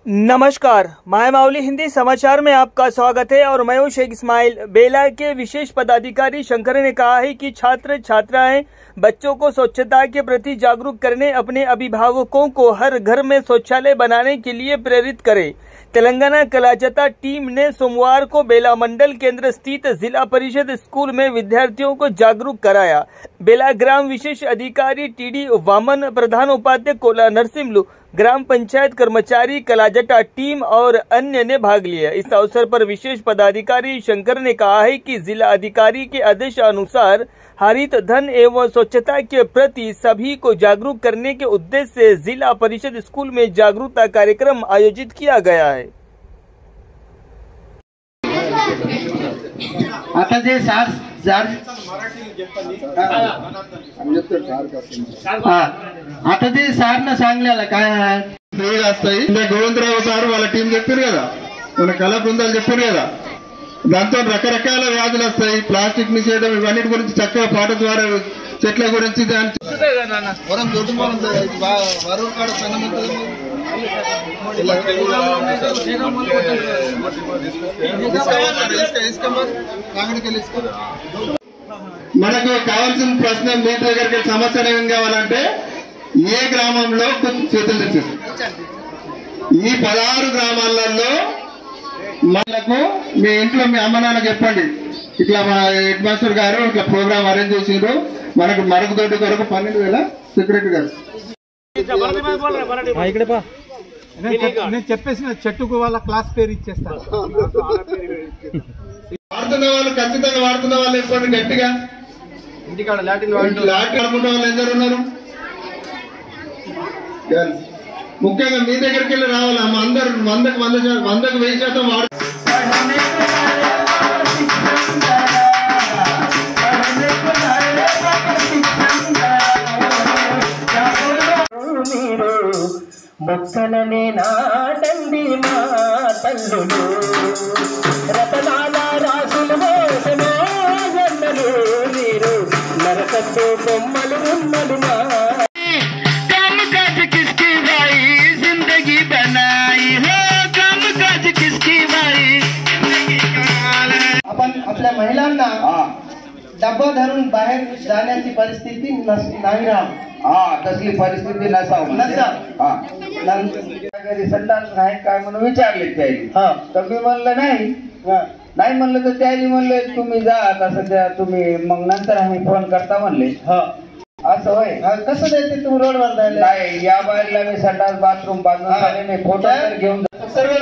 नमस्कार, माय माउली हिंदी समाचार में आपका स्वागत है और मैं हूं शेख इस्माइल। बेला के विशेष पदाधिकारी शंकर ने कहा है कि छात्र छात्राएं बच्चों को स्वच्छता के प्रति जागरूक करने, अपने अभिभावकों को हर घर में शौचालय बनाने के लिए प्रेरित करें। तेलंगाना कलाजता टीम ने सोमवार को बेला मंडल केंद्र स्थित जिला परिषद स्कूल में विद्यार्थियों को जागरूक कराया। बेला ग्राम विशेष अधिकारी टीडी वामन, प्रधान उपाध्यक्ष कोला नरसिम्हलू, ग्राम पंचायत कर्मचारी, कलाजटा टीम और अन्य ने भाग लिया। इस अवसर पर विशेष पदाधिकारी शंकर ने कहा है कि जिला अधिकारी के आदेश अनुसार हरित धन एवं स्वच्छता के प्रति सभी को जागरूक करने के उद्देश्य से जिला परिषद स्कूल में जागरूकता कार्यक्रम आयोजित किया गया है। आता जे आता जे సార్న सांगलेला काय వస్తాయి గోవిందరావు సార్ వాళ్ళ టీం చెప్పారు కదా, మన కళా బృందాలు చెప్పారు కదా, దాంతో రకరకాల వ్యాధులు వస్తాయి. ప్లాస్టిక్ నిషేధం ఇవన్నిటి గురించి చక్కగా పాట ద్వారా చెట్ల గురించి మనకు కావాల్సిన ప్రశ్న మీ దగ్గరికి సమస్య ఏం కావాలంటే ఏ గ్రామంలో చేతులు తెచ్చారు. ఈ 16 గ్రామాలలో మనకు మీ ఇంట్లో మీ అమ్మ నాన్న చెప్పండి, ఇట్లా మా హెడ్ మాస్టర్ గారు ఇట్లా ప్రోగ్రామ్ అరేంజ్ చేసిండ్రు, మనకు మరుగుదొడ్డి కొరకు 12,000 సెక్రటరీ గారు నేను చెప్పేసిన చెట్టుకు వాళ్ళ క్లాస్ పేరు ఇచ్చేస్తాను. వాడుతున్న వాళ్ళు ఖచ్చితంగా వాడుతున్న వాళ్ళు చెప్పండి గట్టిగా. ఇంటికాడ లాటిన్ ఆడుకుంటే వాళ్ళు ఎందరు ఉన్నారు? ముఖ్యంగా మీ దగ్గరికి వెళ్ళి రావాలి. అందరు 100కు 1000% వాడు. మొక్కలనే నాటండి మా తల్లులు, రతనాల రాసులు మోసమే జన్మలు మీరు, నరకతో బొమ్మలు ఉన్నలు మా కమ్ కాజ్ కిస్కి భాయి జిందగీ बनाई हो, कम काज किसकी भाई. आपण आपल्या महिलांना डब्बा धरून बाहेर जाण्याची परिस्थिती नाही राहावी. तसली परिस्थिती नसावी. घरी संडास नाही काय म्हणून विचारले त्याची. तर मी म्हणलं नाही म्हणलं तर त्याने म्हणले तुम्ही जा आता सध्या, तुम्ही मग नंतर आम्ही फोन करता म्हणले. असं होय. कसं द्यायचे तुम्ही रोडवर जायला? नाही, या बाहेरला मी संडास बाथरूम बांधून मी फोटो घेऊन सर्व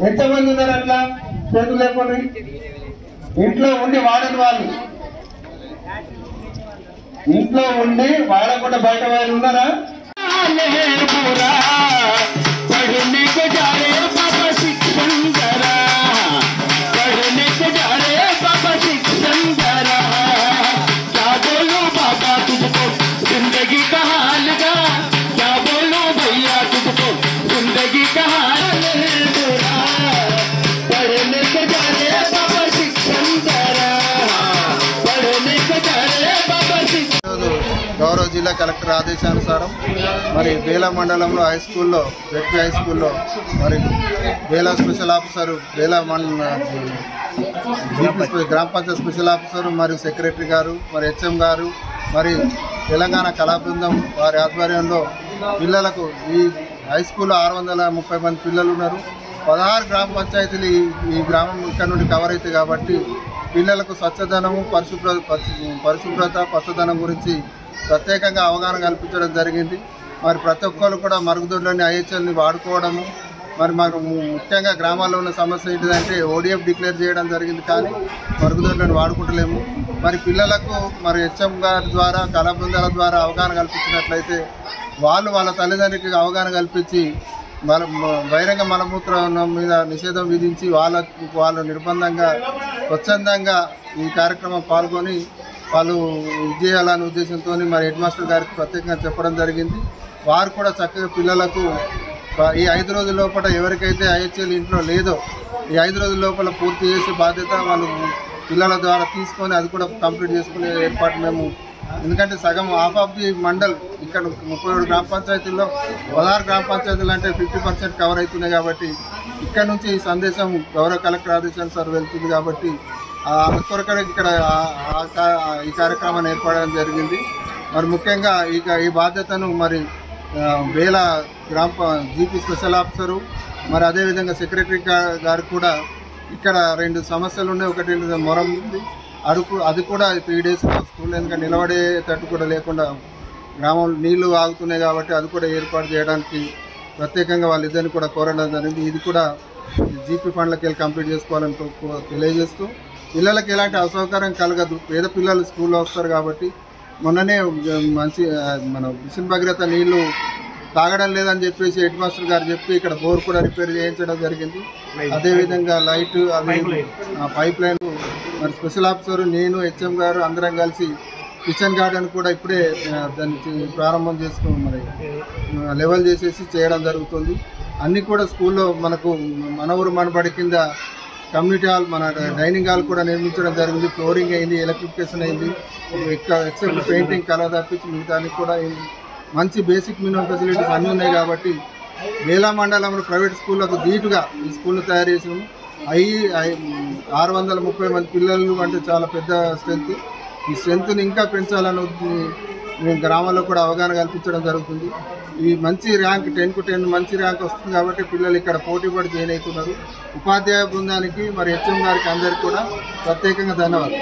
ఎంతమంది ఉన్నారు అట్లా చేతులు లేకపోతే? ఇంట్లో ఉండి వాడని వాళ్ళు, ఇంట్లో ఉండి వాడకుండా బయట వాళ్ళు ఉన్నారా? గౌరవ జిల్లా కలెక్టర్ ఆదేశానుసారం మరి బేలా మండలంలో హై స్కూల్లో, జెడ్పీ హై స్కూల్లో మరి బేలా స్పెషల్ ఆఫీసరు, బేలా గ్రామ పంచాయత్ స్పెషల్ ఆఫీసరు మరియు సెక్రటరీ గారు, మరి హెచ్ఎం గారు, మరి తెలంగాణ కళా బృందం వారి ఆధ్వర్యంలో పిల్లలకు ఈ హై స్కూల్లో 630 మంది పిల్లలు ఉన్నారు. 16 గ్రామ పంచాయతీలు ఈ గ్రామం ఇక్కడ నుండి కవర్ అవుతాయి కాబట్టి పిల్లలకు స్వచ్ఛదనము, పరిశుభ్రత, పచ్చదనం గురించి ప్రత్యేకంగా అవగాహన కల్పించడం జరిగింది. మరి ప్రతి ఒక్కరు కూడా మరుగుదొడ్లని, ఐహెచ్ఎల్ని వాడుకోవడము. మరి మాకు ముఖ్యంగా గ్రామాల్లో ఉన్న సమస్య ఏంటిదంటే ఓడిఎఫ్ డిక్లేర్ చేయడం జరిగింది, కానీ మరుగుదొడ్లను వాడుకుంటలేము. మరి పిల్లలకు మరి హెచ్ఎం గారి ద్వారా, కళా బృందాల ద్వారా అవగాహన కల్పించినట్లయితే వాళ్ళ తల్లిదండ్రులకి అవగాహన కల్పించి బహిరంగ మలమూత్రం మీద నిషేధం విధించి వాళ్ళు నిర్బంధంగా స్వచ్ఛందంగా ఈ కార్యక్రమం పాల్గొని వాళ్ళు చేయాలనే ఉద్దేశంతో మరి హెడ్ మాస్టర్ గారికి ప్రత్యేకంగా చెప్పడం జరిగింది. వారు కూడా చక్కగా పిల్లలకు ఈ 5 రోజుల లోపల ఎవరికైతే ఐహెచ్ఎల్ ఇంట్లో లేదో ఈ 5 రోజుల లోపల పూర్తి చేసే బాధ్యత వాళ్ళు పిల్లల ద్వారా తీసుకొని అది కూడా కంప్లీట్ చేసుకునే ఏర్పాటు మేము, ఎందుకంటే సగం హాఫ్ ఆఫ్ ది మండల్ ఇంకా 37 గ్రామ పంచాయతీల్లో 16 గ్రామ పంచాయతీలు అంటే 50% కవర్ అవుతున్నాయి. కాబట్టి ఇక్కడ నుంచి ఈ సందేశం గౌరవ కలెక్టర్ ఆదేశానుసారం వెళ్తుంది. కాబట్టి అందుకొరకనే ఇక్కడ ఈ కార్యక్రమాన్ని ఏర్పడడం జరిగింది. మరి ముఖ్యంగా ఈ బాధ్యతను మరి వేల జీపీ స్పెషల్ ఆఫీసరు మరి అదేవిధంగా సెక్రటరీ గారు కూడా ఇక్కడ 2 సమస్యలు ఉన్నాయి. ఒకటి మొరం ఉంది, అది కూడా 3 days స్కూల్ ఎందుకంటే నిలబడేటట్టు కూడా లేకుండా గ్రామంలో నీళ్లు ఆగుతున్నాయి. కాబట్టి అది కూడా ఏర్పాటు చేయడానికి ప్రత్యేకంగా వాళ్ళిద్దరిని కూడా కోరడం జరిగింది. ఇది కూడా జీపీ ఫండ్లకి వెళ్ళి కంప్లీట్ చేసుకోవాలని తెలియజేస్తూ పిల్లలకి ఎలాంటి అసౌకర్యం కలగదు. పేద పిల్లలు స్కూల్లో వస్తారు కాబట్టి మొన్ననే మన మిషన్ భగీరథ నీళ్లు తాగడం లేదని చెప్పేసి హెడ్ మాస్టర్ గారు చెప్పి ఇక్కడ బోర్ కూడా రిపేర్ చేయించడం జరిగింది. అదేవిధంగా లైట్ అది పైప్ లైన్ మరి స్పెషల్ ఆఫీసర్ నేను హెచ్ఎం గారు అందరం కలిసి కిచెన్ గార్డెన్ కూడా ఇప్పుడే దానికి ప్రారంభం చేసుకుని మరి లెవెల్ చేసేసి చేయడం జరుగుతుంది. అన్నీ కూడా స్కూల్లో మనకు మన ఊరు మనబడి కింద కమ్యూనిటీ హాల్ మన డైనింగ్ హాల్ కూడా నిర్మించడం జరిగింది. ఫ్లోరింగ్ అయింది, ఎలక్ట్రిఫికేషన్ అయింది, ఎక్సెప్ట్ పెయింటింగ్ కలర్ తప్పించి మిగతానికి కూడా మంచి బేసిక్ మినిమం ఫెసిలిటీస్ అన్నీ ఉన్నాయి. కాబట్టి వేలా మండలంలో ప్రైవేట్ స్కూళ్ళకు ధీటుగా ఈ స్కూల్ను తయారు చేసినాము. 630 మంది పిల్లలు అంటే చాలా పెద్ద స్ట్రెంత్. ఈ స్ట్రెంత్ని ఇంకా పెంచాలని మేము గ్రామాల్లో కూడా అవగాహన కల్పించడం జరుగుతుంది. ఈ మంచి ర్యాంక్ 10కు 10 మంచి ర్యాంక్ వస్తుంది. కాబట్టి పిల్లలు ఇక్కడ పోటీ పడి జాయిన్ అవుతున్నారు. ఉపాధ్యాయ బృందానికి మరి హెచ్ఎం గారికి అందరికీ కూడా ప్రత్యేకంగా ధన్యవాదాలు.